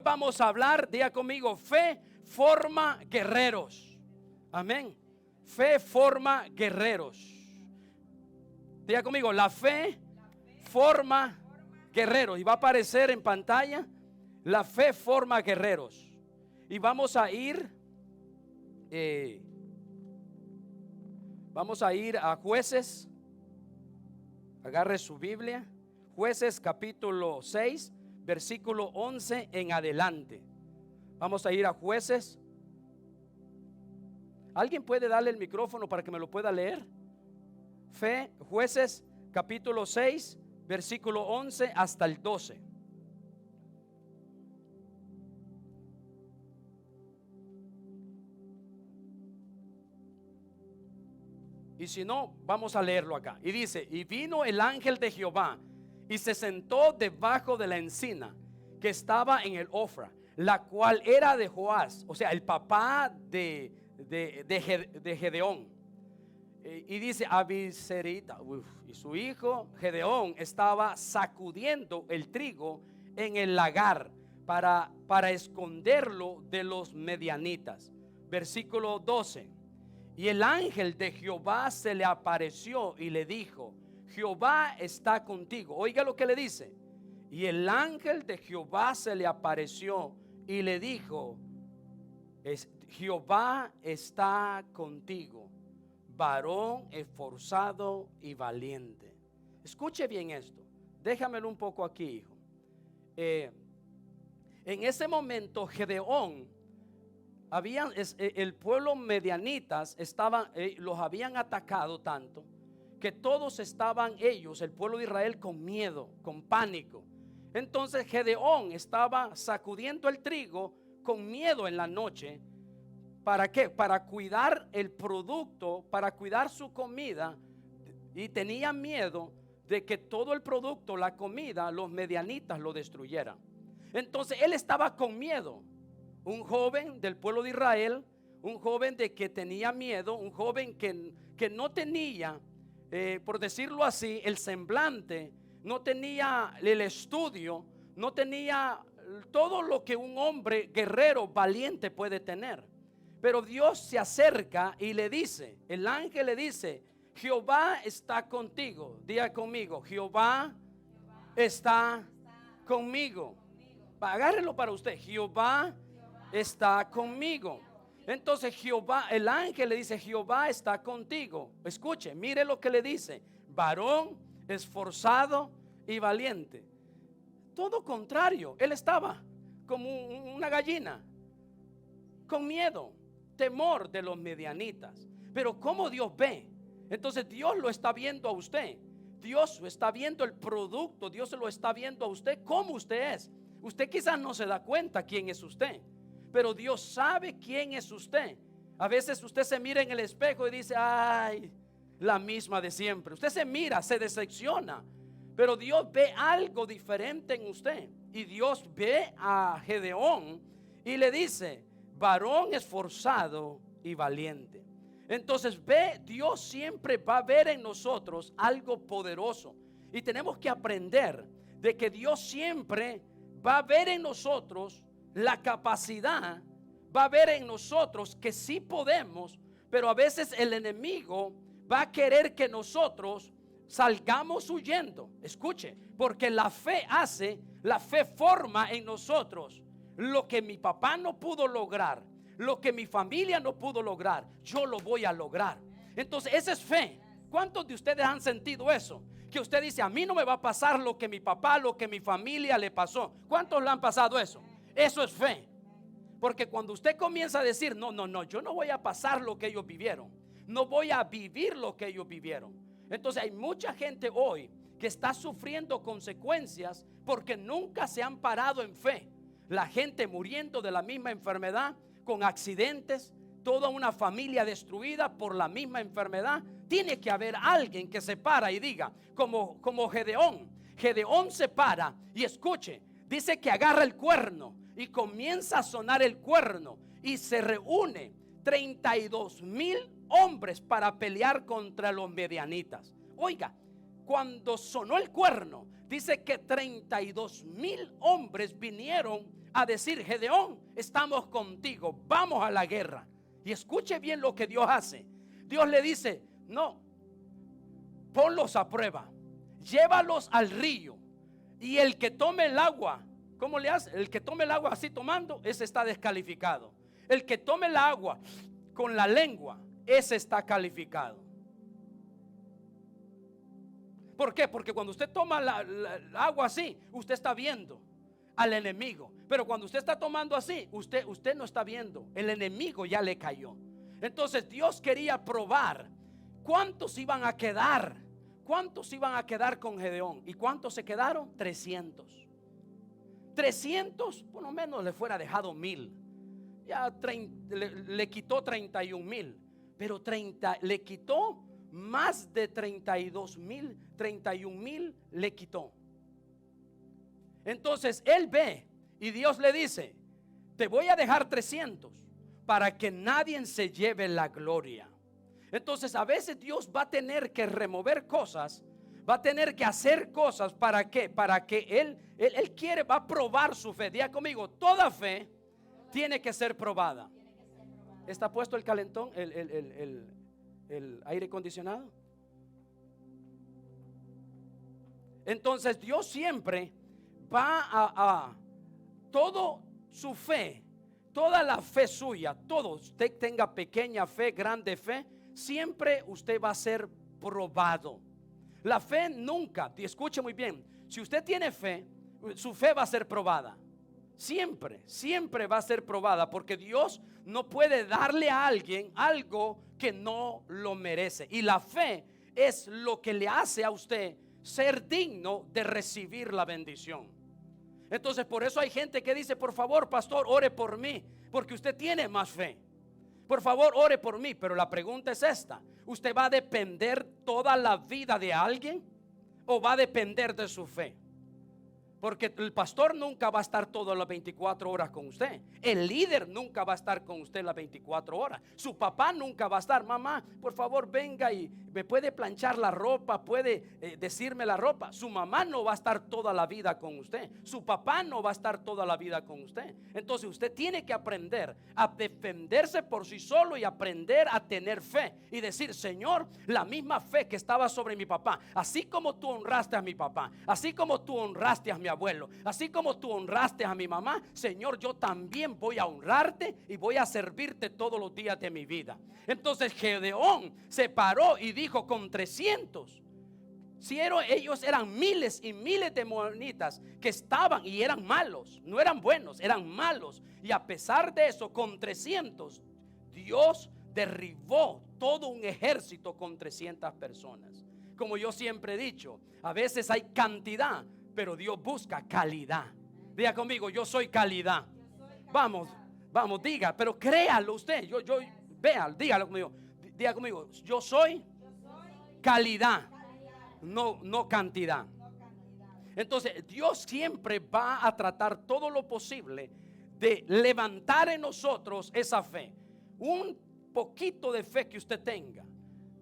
vamos a hablar, diga conmigo, fe forma guerreros. Amén. Fe forma guerreros. Diga conmigo, la fe forma guerreros. Y va a aparecer en pantalla, la fe forma guerreros. Y vamos a ir a Jueces. Agarre su Biblia. Jueces capítulo 6, versículo 11 en adelante. Vamos a ir a Jueces. ¿Alguien puede darle el micrófono para que me lo pueda leer? Jueces capítulo 6, versículo 11 hasta el 12. Y si no, vamos a leerlo acá. Y dice: y vino el ángel de Jehová y se sentó debajo de la encina que estaba en el Ofra, la cual era de Joás, o sea, el papá de Gedeón. Y dice: Abiserita, y su hijo Gedeón estaba sacudiendo el trigo en el lagar para esconderlo de los medianitas. Versículo 12. Y el ángel de Jehová se le apareció y le dijo: Jehová está contigo. Oiga lo que le dice. Y el ángel de Jehová se le apareció y le dijo: Jehová está contigo, varón esforzado y valiente. Escuche bien esto. Déjamelo un poco aquí, hijo. En ese momento Gedeón, el pueblo medianitas los habían atacado tanto que todos estaban ellos, el pueblo de Israel, con miedo, con pánico. Entonces Gedeón estaba sacudiendo el trigo con miedo en la noche. ¿Para qué? Para cuidar el producto, para cuidar su comida. Y tenía miedo de que todo el producto, la comida, los medianitas lo destruyeran. Entonces él estaba con miedo. Un joven del pueblo de Israel, un joven de que tenía miedo, un joven que no tenía, por decirlo así, el semblante, no tenía el estudio, no tenía todo lo que un hombre guerrero valiente puede tener. Pero Dios se acerca y le dice, el ángel le dice: Jehová está contigo. Diga conmigo: Jehová está conmigo. Agárrelo para usted. Jehová está conmigo. Entonces el ángel le dice: Jehová está contigo. Escuche, mire lo que le dice: varón esforzado y valiente. Todo contrario, él estaba como una gallina, con miedo, temor de los medianitas. Pero como Dios ve, entonces Dios lo está viendo a usted. Dios está viendo el producto. Dios lo está viendo a usted como usted es. Usted quizás no se da cuenta quién es usted, pero Dios sabe quién es usted. A veces usted se mira en el espejo y dice: ay, la misma de siempre. Usted se mira, se decepciona, pero Dios ve algo diferente en usted. Y Dios ve a Gedeón y le dice: varón esforzado y valiente. Entonces Dios siempre va a ver en nosotros algo poderoso. Y tenemos que aprender de que Dios siempre va a ver en nosotros la capacidad, va a ver en nosotros que sí podemos. Pero a veces el enemigo va a querer que nosotros salgamos huyendo. Escuche, porque la fe forma en nosotros lo que mi papá no pudo lograr, lo que mi familia no pudo lograr, yo lo voy a lograr. Entonces esa es fe. ¿Cuántos de ustedes han sentido eso? Que usted dice: a mí no me va a pasar lo que mi papá, lo que mi familia le pasó. ¿Cuántos le han pasado eso? Eso es fe. Porque cuando usted comienza a decir: no, yo no voy a pasar lo que ellos vivieron, no voy a vivir lo que ellos vivieron. Entonces hay mucha gente hoy que está sufriendo consecuencias porque nunca se han parado en fe. La gente muriendo de la misma enfermedad, con accidentes, toda una familia destruida por la misma enfermedad. Tiene que haber alguien que se para y diga, como Gedeón se para y escuche, dice que agarra el cuerno y comienza a sonar el cuerno y se reúne 32,000 hombres para pelear contra los medianitas. Oiga, cuando sonó el cuerno, dice que 32,000 hombres vinieron a decir: Gedeón, estamos contigo, vamos a la guerra. Y escuche bien lo que Dios hace. Dios le dice: no, ponlos a prueba, llévalos al río, y el que tome el agua, ¿cómo le hace? El que tome el agua así tomando, ese está descalificado. El que tome el agua con la lengua, ese está calificado. ¿Por qué? Porque cuando usted toma la agua así, usted está viendo al enemigo. Pero cuando usted está tomando así, usted no está viendo. El enemigo ya le cayó. Entonces Dios quería probar cuántos iban a quedar. ¿Cuántos iban a quedar con Gedeón? ¿Y cuántos se quedaron? 300. 300, por lo menos le fuera dejado 1,000. Ya le quitó 31,000. Pero le quitó más de 32,000. 31,000 le quitó. Entonces él ve y Dios le dice: te voy a dejar 300 para que nadie se lleve la gloria. Entonces a veces Dios va a tener que remover cosas, va a tener que hacer cosas. ¿Para qué? Para que Él quiere, va a probar su fe. Diga conmigo: toda fe tiene que ser probada. ¿Está puesto el calentón, el aire acondicionado? Entonces Dios siempre va a todo su fe, toda la fe suya, todo, usted tenga pequeña fe, grande fe, siempre usted va a ser probado. La fe nunca, escuche muy bien, si usted tiene fe, su fe va a ser probada. Siempre, siempre va a ser probada, porque Dios no puede darle a alguien algo que no lo merece. Y la fe es lo que le hace a usted ser digno de recibir la bendición. Entonces por eso hay gente que dice: por favor, pastor, ore por mí, porque usted tiene más fe. Por favor, ore por mí. Pero la pregunta es esta: ¿usted va a depender toda la vida de alguien o va a depender de su fe? Porque el pastor nunca va a estar todas las 24 horas con usted. El líder nunca va a estar con usted las 24 horas. Su papá nunca va a estar: mamá, por favor venga y me puede planchar la ropa, puede decirme la ropa. Su mamá no va a estar toda la vida con usted. Su papá no va a estar toda la vida con usted. Entonces usted tiene que aprender a defenderse por sí solo y aprender a tener fe y decir: Señor, la misma fe que estaba sobre mi papá, así como tú honraste a mi papá, así como tú honraste a mi abuelo, así como tú honraste a mi mamá, Señor, yo también voy a honrarte y voy a servirte todos los días de mi vida. Entonces Gedeón se paró y dijo: con 300. Si ellos eran miles y miles de moabitas que estaban y eran malos, no eran buenos, eran malos. Y a pesar de eso, con 300, Dios derribó todo un ejército con 300 personas. Como yo siempre he dicho, a veces hay cantidad, pero Dios busca calidad. Diga conmigo: yo soy calidad. Vamos, diga, pero créalo usted. Vea, dígalo conmigo. Diga conmigo: yo soy calidad, no cantidad. Entonces Dios siempre va a tratar todo lo posible de levantar en nosotros esa fe. Un poquito de fe que usted tenga,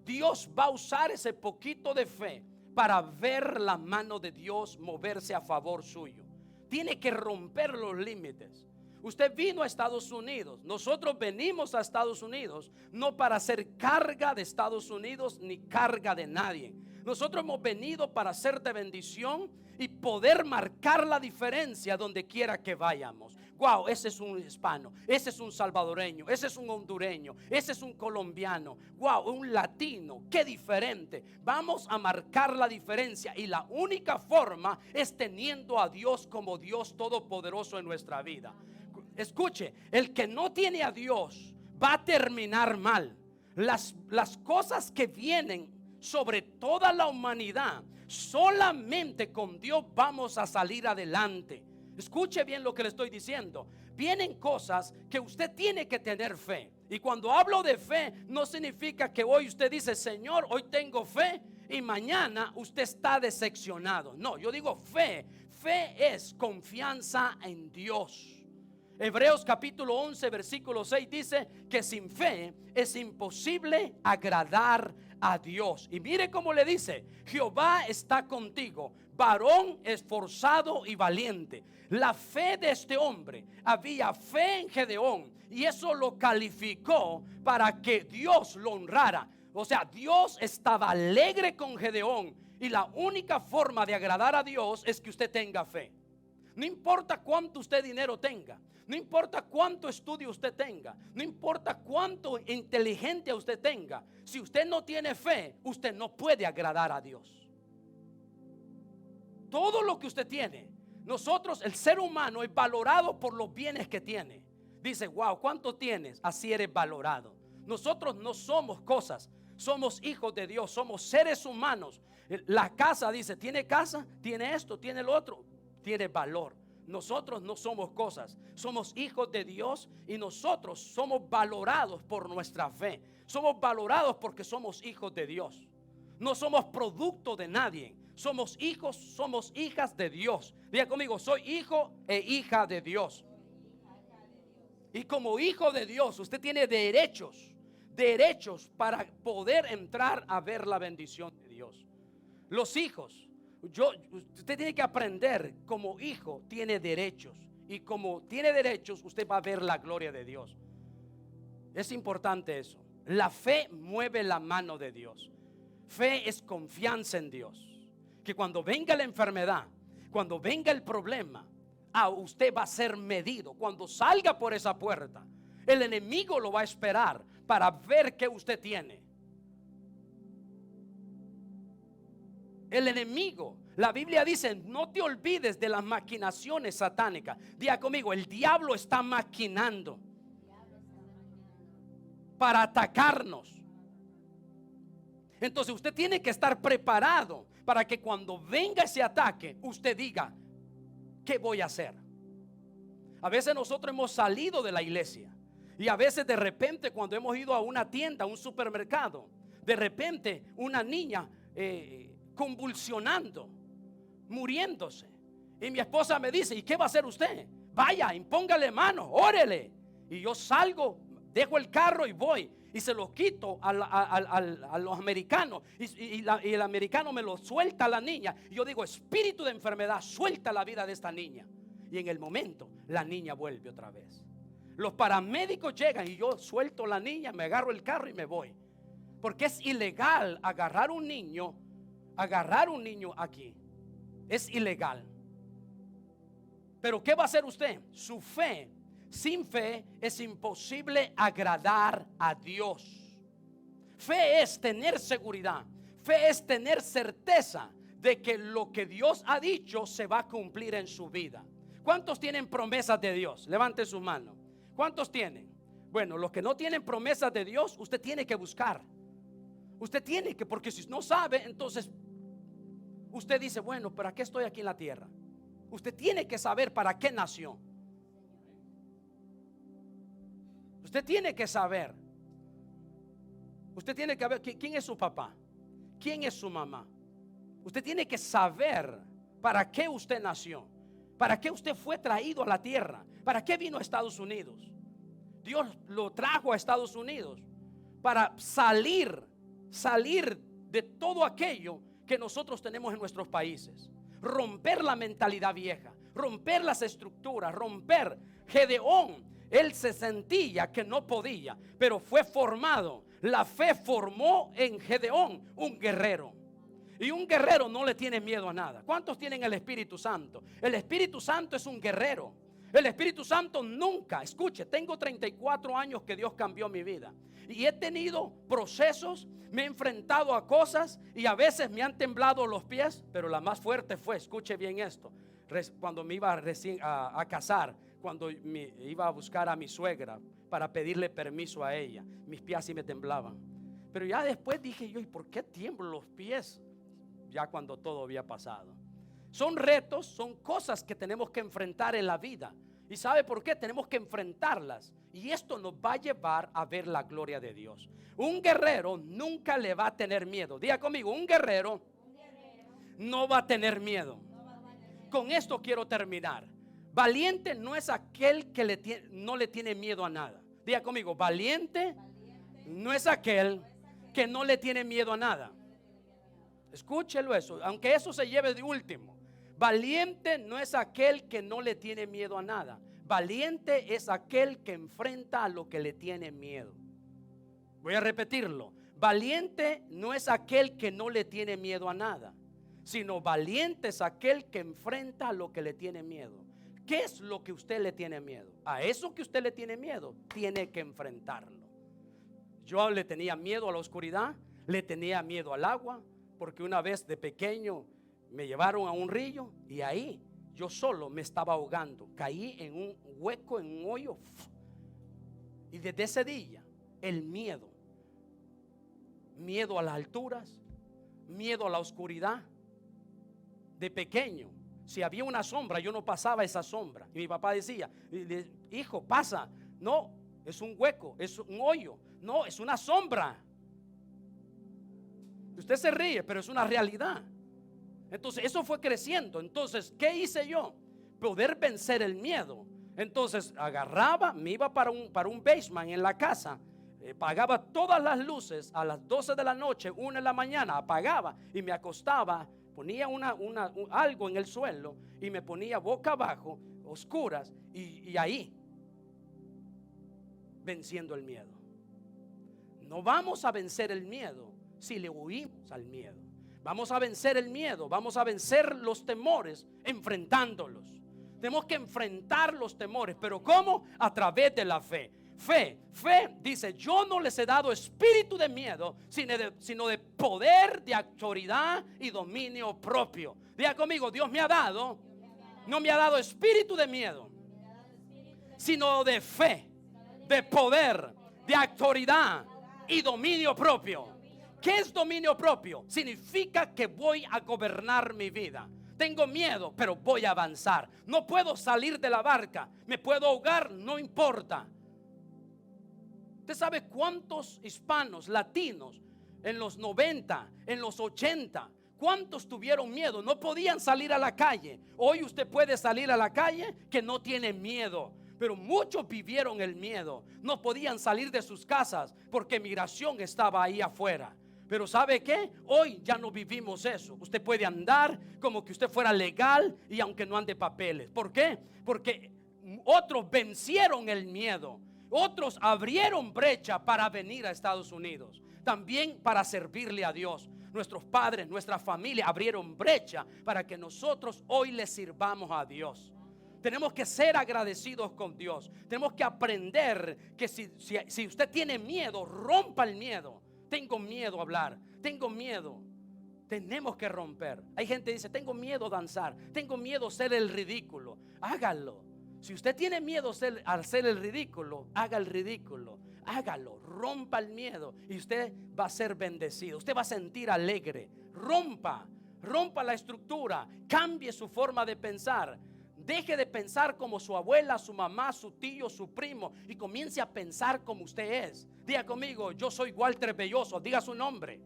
Dios va a usar ese poquito de fe para ver la mano de Dios moverse a favor suyo. Tiene que romper los límites. Usted vino a Estados Unidos. Nosotros venimos a Estados Unidos no para ser carga de Estados Unidos ni carga de nadie. Nosotros hemos venido para ser de bendición y poder marcar la diferencia donde quiera que vayamos. Wow, ese es un hispano, ese es un salvadoreño, ese es un hondureño, ese es un colombiano. Wow, un latino, qué diferente. Vamos a marcar la diferencia y la única forma es teniendo a Dios como Dios todopoderoso en nuestra vida. Escuche, el que no tiene a Dios va a terminar mal. Las cosas que vienen sobre toda la humanidad, solamente con Dios vamos a salir adelante. Escuche bien lo que le estoy diciendo. Vienen cosas que usted tiene que tener fe. Y cuando hablo de fe, no significa que hoy usted dice: Señor, hoy tengo fe, y mañana usted está decepcionado. No, yo digo fe. Fe es confianza en Dios. Hebreos capítulo 11 versículo 6 dice que sin fe es imposible agradar a Dios. Y mire cómo le dice: Jehová está contigo, varón esforzado y valiente. La fe de este hombre, había fe en Gedeón, y eso lo calificó para que Dios lo honrara. O sea, Dios estaba alegre con Gedeón, y la única forma de agradar a Dios es que usted tenga fe. No importa cuánto usted dinero tenga, no importa cuánto estudio usted tenga, no importa cuánto inteligente usted tenga, si usted no tiene fe, usted no puede agradar a Dios. Todo lo que usted tiene, nosotros, el ser humano, es valorado por los bienes que tiene. Dice: wow, ¿cuánto tienes? Así eres valorado. Nosotros no somos cosas, somos hijos de Dios, somos seres humanos. La casa, dice, tiene casa, tiene esto, tiene lo otro, tiene valor. Nosotros no somos cosas, somos hijos de Dios, y nosotros somos valorados por nuestra fe. Somos valorados porque somos hijos de Dios. No somos producto de nadie. Somos hijos, somos hijas de Dios. Diga conmigo: soy hijo e hija de Dios. Y como hijo de Dios, usted tiene derechos para poder entrar a ver la bendición de Dios. Los hijos, usted tiene que aprender, como hijo tiene derechos, y como tiene derechos, usted va a ver la gloria de Dios. Es importante eso. La fe mueve la mano de Dios. Fe es confianza en Dios, que cuando venga la enfermedad, cuando venga el problema, usted va a ser medido. Cuando salga por esa puerta, el enemigo lo va a esperar para ver qué usted tiene. El enemigo, la Biblia dice: no te olvides de las maquinaciones satánicas. Diga conmigo: el diablo está maquinando para atacarnos. Entonces usted tiene que estar preparado para que cuando venga ese ataque, usted diga: ¿qué voy a hacer? A veces nosotros hemos salido de la iglesia, y a veces de repente, cuando hemos ido a una tienda, a un supermercado, de repente una niña convulsionando, muriéndose, y mi esposa me dice: ¿y qué va a hacer usted? Vaya, impóngale mano, órele. Y yo salgo, dejo el carro y voy, y se lo quito a los americanos, y el americano me lo suelta a la niña, y yo digo: espíritu de enfermedad, suelta la vida de esta niña. Y en el momento la niña vuelve otra vez. Los paramédicos llegan, y yo suelto a la niña, me agarro el carro y me voy, porque es ilegal agarrar un niño aquí. Es ilegal. Pero ¿qué va a hacer usted? Su fe. Sin fe es imposible agradar a Dios. Fe es tener seguridad. Fe es tener certeza de que lo que Dios ha dicho se va a cumplir en su vida. ¿Cuántos tienen promesas de Dios? Levante su mano. ¿Cuántos tienen? Bueno, los que no tienen promesas de Dios, usted tiene que buscar. Usted tiene que, porque si no sabe, entonces usted dice: bueno, ¿para qué estoy aquí en la tierra? Usted tiene que saber para qué nació. Usted tiene que saber. Usted tiene que ver quién es su papá, quién es su mamá. Usted tiene que saber para qué usted nació, para qué usted fue traído a la tierra, para qué vino a Estados Unidos. Dios lo trajo a Estados Unidos para salir de todo aquello que nosotros tenemos en nuestros países. Romper la mentalidad vieja, romper las estructuras, romper. Gedeón, él se sentía que no podía, pero fue formado. La fe formó en Gedeón un guerrero. Y un guerrero no le tiene miedo a nada. ¿Cuántos tienen el Espíritu Santo? El Espíritu Santo es un guerrero. El Espíritu Santo nunca, escuche, tengo 34 años que Dios cambió mi vida, y he tenido procesos, me he enfrentado a cosas, y a veces me han temblado los pies, pero la más fuerte fue, escuche bien esto, cuando me iba a casar, cuando me iba a buscar a mi suegra para pedirle permiso a ella, mis pies sí me temblaban. Pero ya después dije yo: ¿y por qué tiemblo los pies? Ya cuando todo había pasado. Son retos, son cosas que tenemos que enfrentar en la vida. ¿Y sabe por qué? Tenemos que enfrentarlas. Y esto nos va a llevar a ver la gloria de Dios. Un guerrero nunca le va a tener miedo. Diga conmigo: un guerrero no va a tener miedo. Con esto quiero terminar. Valiente no es aquel que no le tiene miedo a nada. Diga conmigo, valiente no es aquel que no le tiene miedo a nada. Escúchelo eso, aunque eso se lleve de último. Valiente no es aquel que no le tiene miedo a nada. Valiente es aquel que enfrenta a lo que le tiene miedo. Voy a repetirlo. Valiente no es aquel que no le tiene miedo a nada, sino valiente es aquel que enfrenta a lo que le tiene miedo. ¿Qué es lo que usted le tiene miedo? A eso que usted le tiene miedo, tiene que enfrentarlo. Yo le tenía miedo a la oscuridad, le tenía miedo al agua, porque una vez de pequeño me llevaron a un río y ahí yo solo me estaba ahogando. Caí en un hueco, en un hoyo. Y desde ese día, el miedo a las alturas, miedo a la oscuridad. De pequeño, si había una sombra, yo no pasaba esa sombra. Y mi papá decía, hijo, pasa. No, es un hueco, es un hoyo. No, es una sombra. Usted se ríe, pero es una realidad. Entonces eso fue creciendo. Entonces, ¿qué hice yo? Poder vencer el miedo. Entonces agarraba, me iba para un basement en la casa, apagaba todas las luces a las 12 de la noche, 1 de la mañana, apagaba y me acostaba, ponía algo en el suelo y me ponía boca abajo, oscuras, y ahí venciendo el miedo. No vamos a vencer el miedo si le huimos al miedo. Vamos a vencer el miedo, vamos a vencer los temores enfrentándolos. Tenemos que enfrentar los temores, pero ¿cómo? A través de la fe. Fe dice, yo no les he dado espíritu de miedo, sino de poder, de autoridad y dominio propio. Diga conmigo, Dios me ha dado, no me ha dado espíritu de miedo, sino de fe, de poder, de autoridad y dominio propio. ¿Qué es dominio propio? Significa que voy a gobernar mi vida. Tengo miedo, pero voy a avanzar. No puedo salir de la barca. Me puedo ahogar, no importa. ¿Usted sabe cuántos hispanos, latinos, en los 90, en los 80, cuántos tuvieron miedo? No podían salir a la calle. Hoy usted puede salir a la calle que no tiene miedo. Pero muchos vivieron el miedo. No podían salir de sus casas porque migración estaba ahí afuera. Pero ¿sabe qué? Hoy ya no vivimos eso. Usted puede andar como que usted fuera legal y aunque no ande papeles. ¿Por qué? Porque otros vencieron el miedo. Otros abrieron brecha para venir a Estados Unidos. También para servirle a Dios. Nuestros padres, nuestra familia abrieron brecha para que nosotros hoy le sirvamos a Dios. Tenemos que ser agradecidos con Dios. Tenemos que aprender que si usted tiene miedo, rompa el miedo. Tengo miedo a hablar, tengo miedo. Tenemos que romper. Hay gente que dice, tengo miedo a danzar, tengo miedo a ser el ridículo. Hágalo. Si usted tiene miedo a hacer el ridículo, haga el ridículo. Hágalo, rompa el miedo y usted va a ser bendecido. Usted va a sentir alegre. Rompa la estructura, cambie su forma de pensar. Deje de pensar como su abuela, su mamá, su tío, su primo y comience a pensar como usted es. Diga conmigo, yo soy Walter Belloso. Diga su nombre.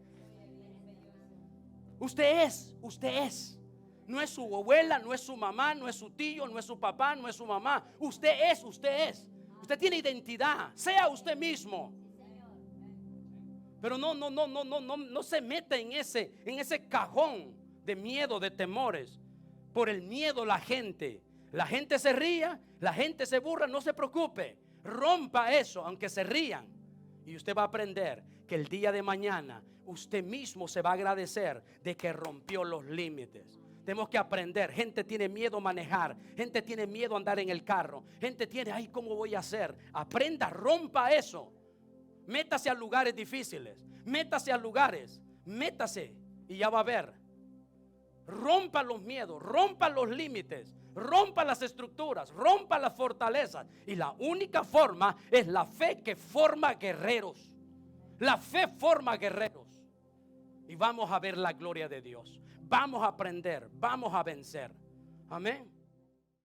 Usted es. No es su abuela, no es su mamá, no es su tío, no es su papá, no es su mamá. Usted es. Usted tiene identidad. Sea usted mismo. Pero no se meta en ese cajón de miedo, de temores. Por el miedo la gente se ría, la gente se burla. No se preocupe, rompa eso, aunque se rían. Y usted va a aprender que el día de mañana usted mismo se va a agradecer de que rompió los límites. Tenemos que aprender. Gente tiene miedo a manejar, gente tiene miedo a andar en el carro, gente tiene, ay, ¿cómo voy a hacer? Aprenda, rompa eso. Métase a lugares difíciles, métase y ya va a ver. Rompa los miedos, rompa los límites, rompa las estructuras, rompa las fortalezas. Y la única forma es la fe que forma guerreros. La fe forma guerreros. Y vamos a ver la gloria de Dios. Vamos a aprender, vamos a vencer. Amén.